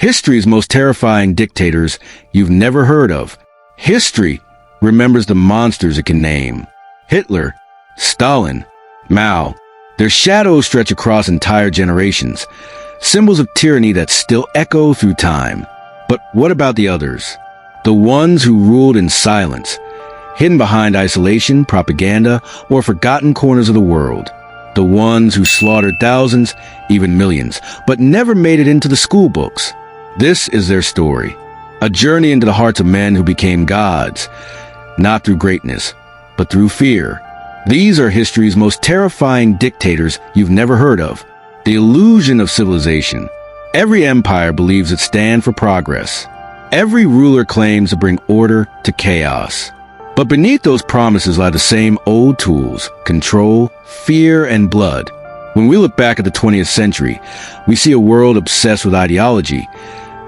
History's most terrifying dictators you've never heard of. History remembers the monsters it can name. Hitler, Stalin, Mao. Their shadows stretch across entire generations, symbols of tyranny that still echo through time. But what about the others? The ones who ruled in silence, hidden behind isolation, propaganda, or forgotten corners of the world. The ones who slaughtered thousands, even millions, but never made it into the school books. This is their story. A journey into the hearts of men who became gods, not through greatness, but through fear. These are history's most terrifying dictators you've never heard of. The illusion of civilization. Every empire believes it stands for progress. Every ruler claims to bring order to chaos. But beneath those promises lie the same old tools: control, fear, and blood. When we look back at the 20th century, we see a world obsessed with ideology: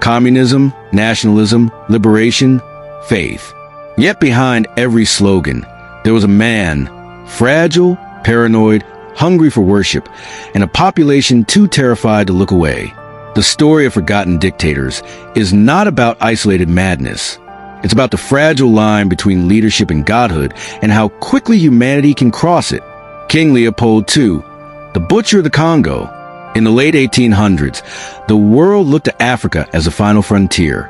communism, nationalism, liberation, faith. Yet behind every slogan, there was a man, fragile, paranoid, hungry for worship, and a population too terrified to look away. The story of forgotten dictators is not about isolated madness. It's about the fragile line between leadership and godhood, and how quickly humanity can cross it. King Leopold II, the butcher of the Congo. In the late 1800s, the world looked to Africa as the final frontier,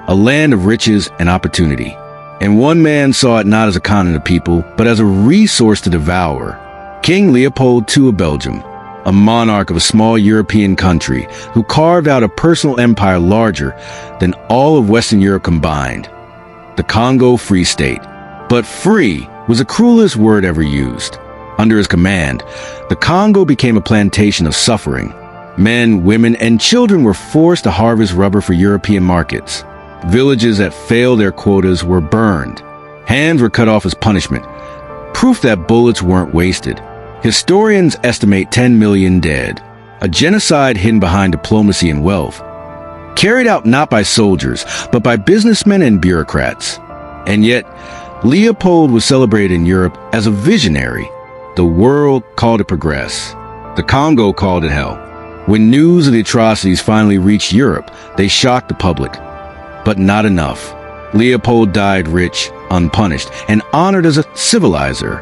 a land of riches and opportunity. And one man saw it not as a continent of people, but as a resource to devour. King Leopold II of Belgium, a monarch of a small European country who carved out a personal empire larger than all of Western Europe combined. The Congo Free State. But free was the cruelest word ever used. Under his command, the Congo became a plantation of suffering. Men, women, and children were forced to harvest rubber for European markets. Villages that failed their quotas were burned. Hands were cut off as punishment, proof that bullets weren't wasted. Historians estimate 10 million dead, a genocide hidden behind diplomacy and wealth, carried out not by soldiers, but by businessmen and bureaucrats. And yet, Leopold was celebrated in Europe as a visionary. The world called it progress. The Congo called it hell. When news of the atrocities finally reached Europe, they shocked the public. But not enough. Leopold died rich, unpunished, and honored as a civilizer.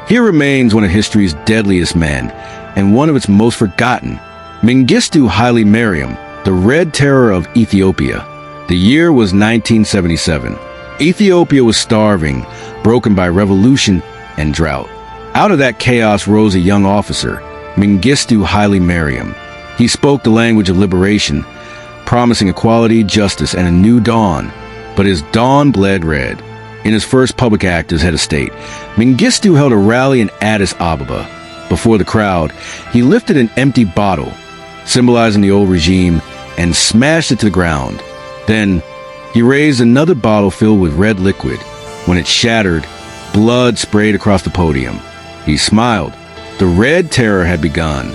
Here remains one of history's deadliest men, and one of its most forgotten, Mengistu Haile Mariam, the Red Terror of Ethiopia. The year was 1977. Ethiopia was starving, broken by revolution and drought. Out of that chaos rose a young officer, Mengistu Haile Mariam. He spoke the language of liberation, promising equality, justice, and a new dawn. But his dawn bled red. In his first public act as head of state, Mengistu held a rally in Addis Ababa. Before the crowd, he lifted an empty bottle, symbolizing the old regime, and smashed it to the ground. Then, he raised another bottle filled with red liquid. When it shattered, blood sprayed across the podium. He smiled. The Red Terror had begun.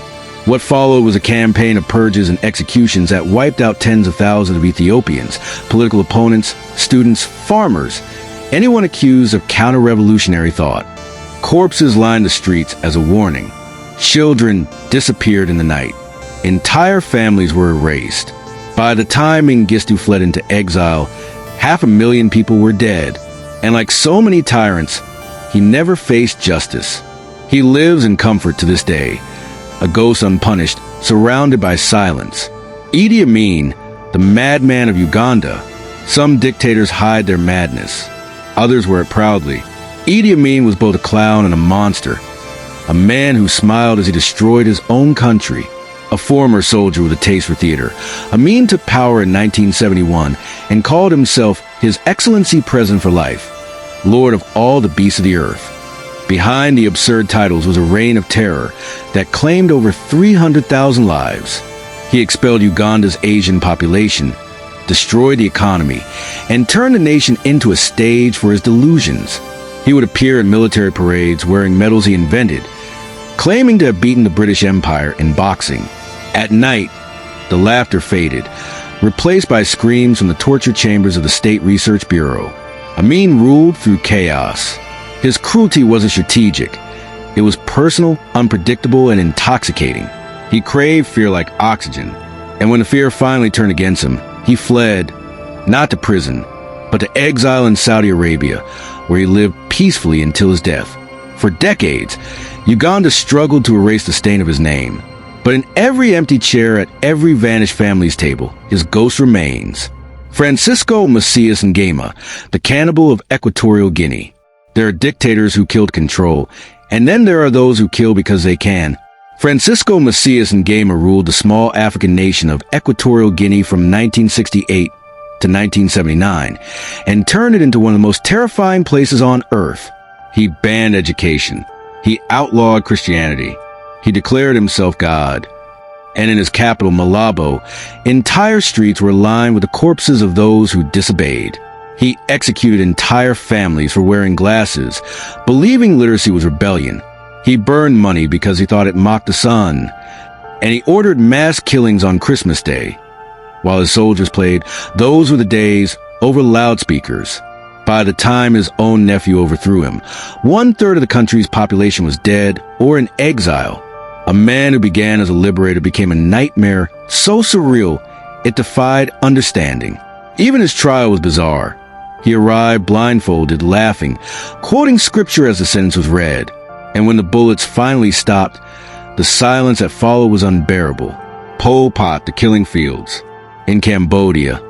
What followed was a campaign of purges and executions that wiped out tens of thousands of Ethiopians, political opponents, students, farmers, anyone accused of counter-revolutionary thought. Corpses lined the streets as a warning. Children disappeared in the night. Entire families were erased. By the time Mengistu fled into exile, 500,000 people were dead. And like so many tyrants, he never faced justice. He lives in comfort to this day, a ghost unpunished, surrounded by silence. Idi Amin, the madman of Uganda. Some dictators hide their madness. Others wear it proudly. Idi Amin was both a clown and a monster, a man who smiled as he destroyed his own country. A former soldier with a taste for theater, Amin took power in 1971 and called himself His Excellency President for Life, Lord of all the beasts of the earth. Behind the absurd titles was a reign of terror that claimed over 300,000 lives. He expelled Uganda's Asian population, destroyed the economy, and turned the nation into a stage for his delusions. He would appear in military parades wearing medals he invented, claiming to have beaten the British Empire in boxing. At night, the laughter faded, replaced by screams from the torture chambers of the State Research Bureau. Amin ruled through chaos. His cruelty wasn't strategic. It was personal, unpredictable, and intoxicating. He craved fear like oxygen. And when the fear finally turned against him, He fled, not to prison, but to exile in Saudi Arabia, where he lived peacefully until his death. For decades, Uganda struggled to erase the stain of his name. But in every empty chair at every vanished family's table, his ghost remains. Francisco Macias Nguema, the cannibal of Equatorial Guinea. There are dictators who killed control, and then there are those who kill because they can. Francisco Macias Nguema ruled the small African nation of Equatorial Guinea from 1968 to 1979, and turned it into one of the most terrifying places on earth. He banned education. He outlawed Christianity. He declared himself God. And in his capital, Malabo, entire streets were lined with the corpses of those who disobeyed. He executed entire families for wearing glasses, believing literacy was rebellion. He burned money because he thought it mocked the sun. And he ordered mass killings on Christmas Day, while his soldiers played "Those Were the Days" over loudspeakers. By the time his own nephew overthrew him, 1/3 of the country's population was dead or in exile. A man who began as a liberator became a nightmare so surreal it defied understanding. Even his trial was bizarre. He arrived blindfolded, laughing, quoting scripture as the sentence was read. And when the bullets finally stopped, the silence that followed was unbearable. Pol Pot, the killing fields. In Cambodia,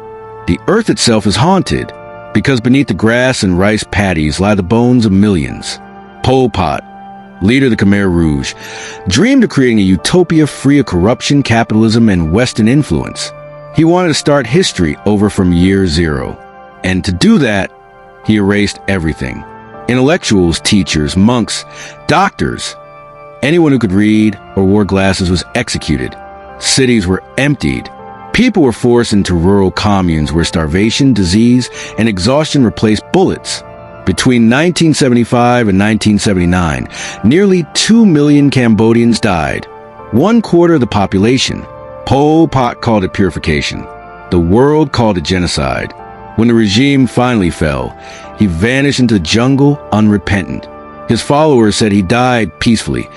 the earth itself is haunted, because beneath the grass and rice paddies lie the bones of millions. Pol Pot, leader of the Khmer Rouge, dreamed of creating a utopia free of corruption, capitalism, and Western influence. He wanted to start history over from year zero. And to do that, he erased everything. Intellectuals, teachers, monks, doctors. Anyone who could read or wore glasses was executed. Cities were emptied. People were forced into rural communes where starvation, disease, and exhaustion replaced bullets. Between 1975 and 1979, nearly 2 million Cambodians died, 1/4 of the population. Pol Pot called it purification. The world called it genocide. When the regime finally fell, he vanished into the jungle unrepentant. His followers said he died peacefully,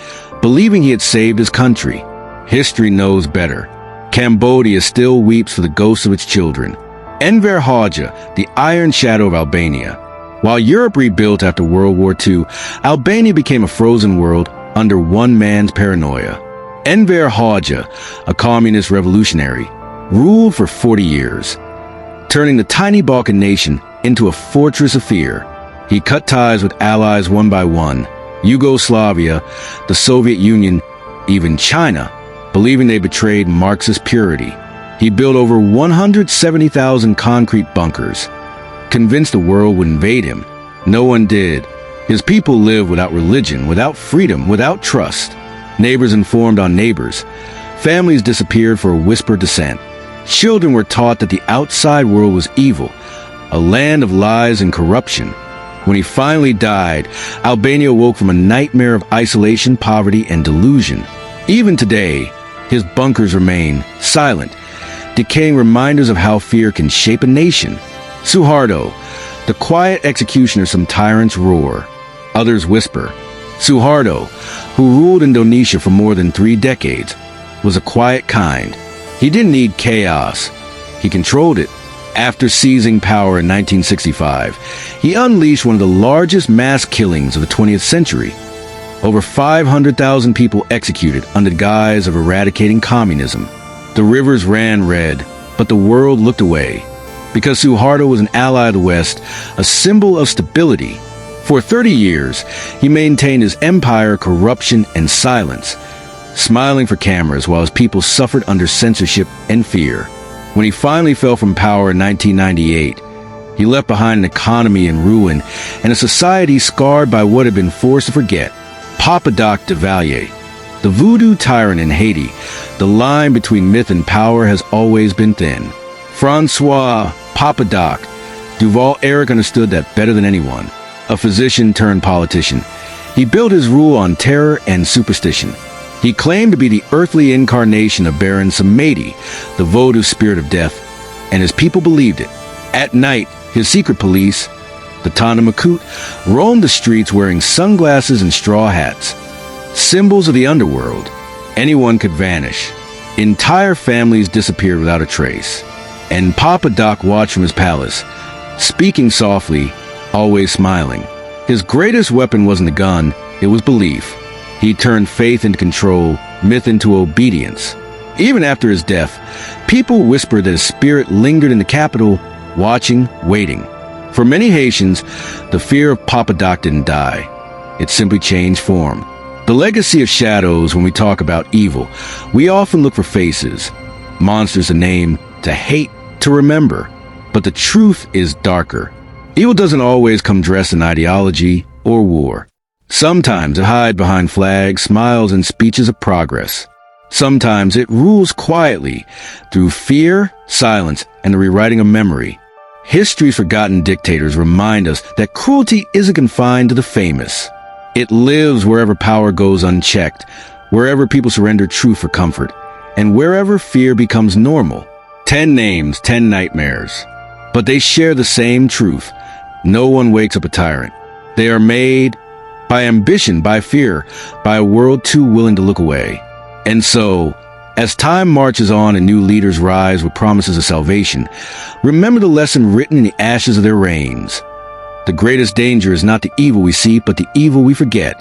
believing he had saved his country. History knows better. Cambodia still weeps for the ghosts of its children. Enver Hoxha, the iron shadow of Albania. While Europe rebuilt after World War II, Albania became a frozen world under one man's paranoia. Enver Hoxha, a communist revolutionary, ruled for 40 years, turning the tiny Balkan nation into a fortress of fear. He cut ties with allies one by one, Yugoslavia, the Soviet Union, even China, believing they betrayed Marxist purity. He built over 170,000 concrete bunkers, convinced the world would invade him. No one did. His people lived without religion, without freedom, without trust. Neighbors informed on neighbors. Families disappeared for a whispered dissent. Children were taught that the outside world was evil, a land of lies and corruption. When he finally died, Albania woke from a nightmare of isolation, poverty, and delusion. Even today, his bunkers remain silent, decaying reminders of how fear can shape a nation. Suharto, the quiet executioner some tyrants roar, others whisper. Suharto, who ruled Indonesia for more than 3 decades, was a quiet kind. He didn't need chaos. He controlled it. After seizing power in 1965, he unleashed one of the largest mass killings of the 20th century. Over 500,000 people executed under the guise of eradicating communism. The rivers ran red, but the world looked away. Because Suharto was an ally of the West, a symbol of stability. For 30 years, he maintained his empire, corruption, and silence, smiling for cameras while his people suffered under censorship and fear. When he finally fell from power in 1998, he left behind an economy in ruin and a society scarred by what had been forced to forget. Papa Doc Duvalier, the voodoo tyrant in Haiti, the line between myth and power has always been thin. Francois Papa Doc Duval Eric understood that better than anyone. A physician turned politician, he built his rule on terror and superstition. He claimed to be the earthly incarnation of Baron Samedi, the voodoo spirit of death, and his people believed it. At night, his secret police, the Tana Makut, roamed the streets wearing sunglasses and straw hats. Symbols of the underworld. Anyone could vanish. Entire families disappeared without a trace. And Papa Doc watched from his palace, speaking softly, always smiling. His greatest weapon wasn't a gun, it was belief. He turned faith into control, myth into obedience. Even after his death, people whispered that his spirit lingered in the capital, watching, waiting. For many Haitians, the fear of Papa Doc didn't die. It simply changed form. The legacy of shadows. When we talk about evil, we often look for faces, monsters to name, to hate, to remember. But the truth is darker. Evil doesn't always come dressed in ideology or war. Sometimes it hides behind flags, smiles, and speeches of progress. Sometimes it rules quietly through fear, silence, and the rewriting of memory. History's forgotten dictators remind us that cruelty isn't confined to the famous. It lives wherever power goes unchecked, wherever people surrender truth for comfort, and wherever fear becomes normal. 10 names, 10 nightmares. But they share the same truth. No one wakes up a tyrant. They are made by ambition, by fear, by a world too willing to look away. And so, as time marches on and new leaders rise with promises of salvation, remember the lesson written in the ashes of their reigns. The greatest danger is not the evil we see, but the evil we forget.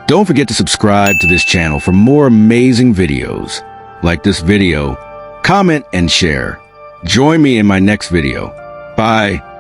Don't forget to subscribe to this channel for more amazing videos. Like this video, comment, and share. Join me in my next video. Bye.